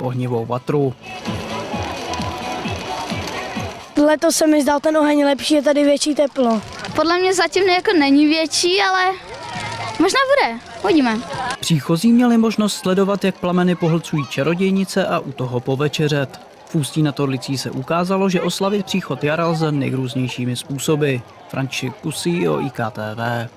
ohnivou vatru. Letos se mi zdal ten oheň lepší, je tady větší teplo. Podle mě zatím jako není větší, ale možná bude. Uvidíme. Příchozí měli možnost sledovat, jak plameny pohlcují čarodějnice a u toho povečeřet. V Ústí nad Orlicí se ukázalo, že oslavit příchod jara lze nejrůznějšími způsoby. František Kusí o IKTV.